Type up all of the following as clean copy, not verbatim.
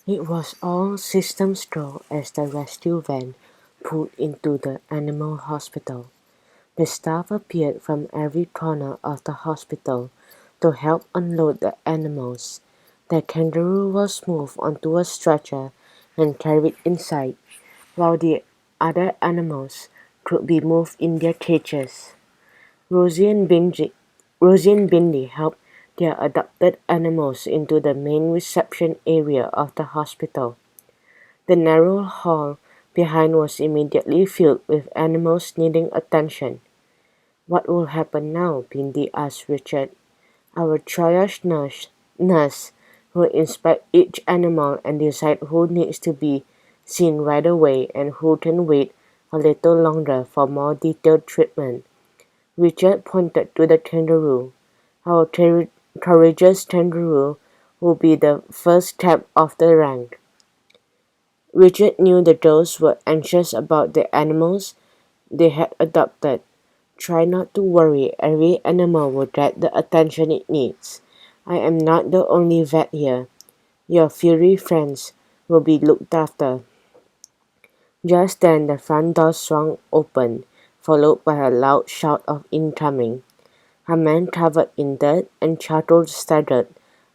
It was all systems go as the rescue van pulled into the animal hospital. The staff appeared from every corner of the hospital to help unload the animals. The kangaroo was moved onto a stretcher and carried inside, while the other animals could be moved in their cages. Rosie and Bindi, Rosie and Bindi helped their adopted animals into the main reception area of the hospital. The narrow hall behind was immediately filled with animals needing attention. "What will happen now?" Bindi asked Richard. "Our triage nurse will inspect each animal and decide who needs to be seen right away and who can wait a little longer for more detailed treatment." Richard pointed to the kangaroo. "Our courageous kangaroo will be the first cab off the rank." Richard knew the dogs were anxious about the animals they had adopted. "Try not to worry, every animal will get the attention it needs. I am not the only vet here. Your furry friends will be looked after." Just then the front door swung open, followed by a loud shout of incoming. A man covered in dirt and charcoal staggered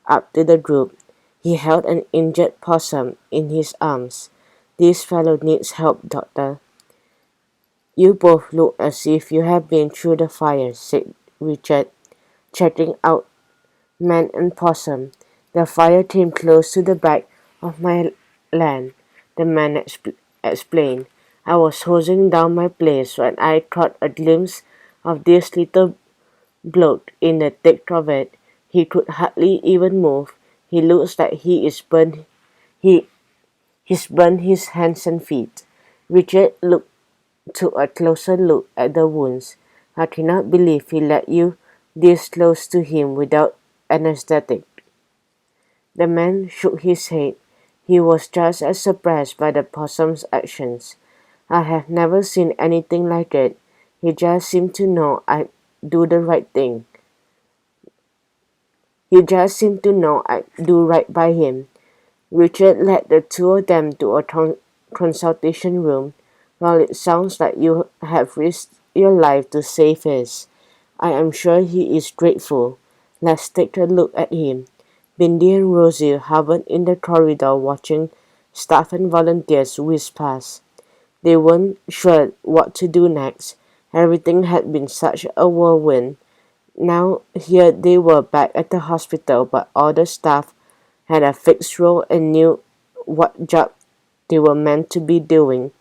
up to the group. He held an injured possum in his arms. "This fellow needs help, doctor." "You both look as if you have been through the fire," said Richard, checking out man and possum. "The fire came close to the back of my land," the man explained. "I was hosing down my place when I caught a glimpse of this little bloke in the thick of it. He could hardly even move. He looks like he he's burned his hands and feet." Richard took a closer look at the wounds. "I cannot believe he let you this close to him without anesthetic." The man shook his head. He was just as surprised by the possum's actions. "I have never seen anything like it. He just seemed to know I'd do the right thing. He just seemed to know I'd do right by him." Richard led the two of them to a consultation room. "Well, it sounds like you have risked your life to save his. I am sure he is grateful. Let's take a look at him." Bindi and Rosie hovered in the corridor watching staff and volunteers whiz past. They weren't sure what to do next. Everything had been such a whirlwind. Now here they were back at the hospital, but all the staff had a fixed role and knew what job they were meant to be doing.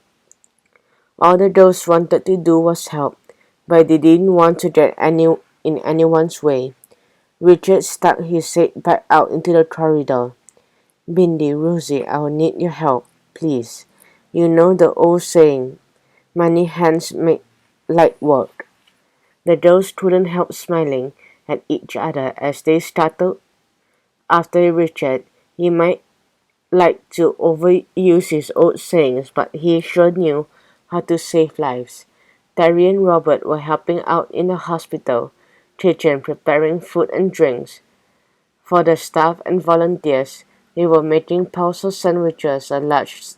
All the girls wanted to do was help, but they didn't want to get in anyone's way. Richard stuck his head back out into the corridor. "Bindi, Rosie, I will need your help, please. You know the old saying, many hands make light work." The girls couldn't help smiling at each other as they startled after Richard. He might like to overuse his old sayings, but he sure knew how to save lives. Terry and Robert were helping out in the hospital kitchen preparing food and drinks. For the staff and volunteers, they were making pulse sandwiches, a large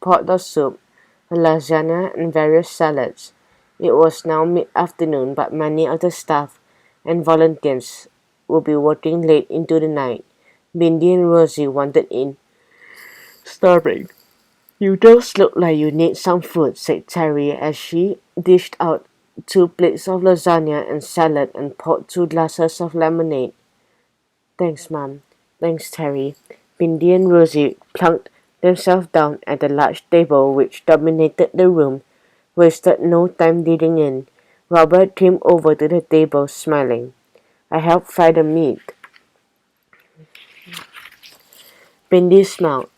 pot of soup, a lasagna, and various salads. It was now mid-afternoon, but many of the staff and volunteers would be working late into the night. Bindi and Rosie wanted in. "Starving. You just look like you need some food," said Terry as she dished out 2 plates of lasagna and salad and poured 2 glasses of lemonade. "Thanks, Mum." "Thanks, Terry." Bindi and Rosie plunked themselves down at the large table which dominated the room, wasted no time digging in. Robert came over to the table, smiling. "I helped fry the meat." Bindi smiled.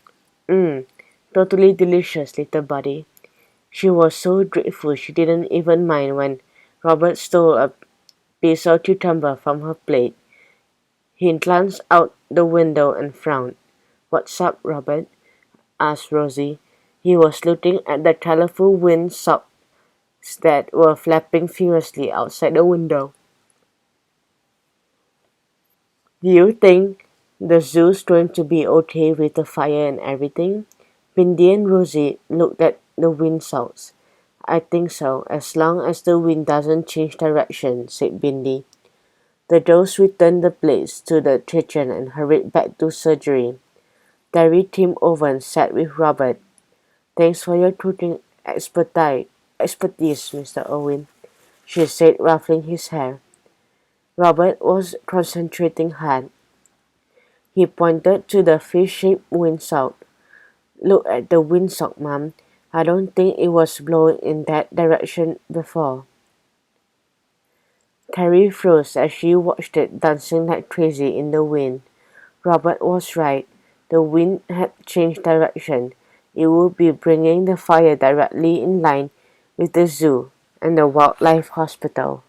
Totally delicious, little buddy." She was so grateful she didn't even mind when Robert stole a piece of cucumber from her plate. He glanced out the window and frowned. "What's up, Robert?" asked Rosie. He was looking at the colorful windsocks that were flapping furiously outside the window. "Do you think The zoo's going to be okay with the fire and everything? Bindi and Rosie looked at the windsows. I think so, as long as the wind doesn't change direction, said Bindi. The girls returned the plates to the kitchen and hurried back to surgery. Terry came over and sat with Robert. Thanks for your cooking expertise, Mr. Owen, she said, ruffling his hair. Robert was concentrating hard. He pointed to the fish-shaped windsock. Look at the windsock, Mum. I don't think it was blowing in that direction before. Terry froze as she watched it dancing like crazy in the wind. Robert was right. The wind had changed direction. It would be bringing the fire directly in line with the zoo and the wildlife hospital.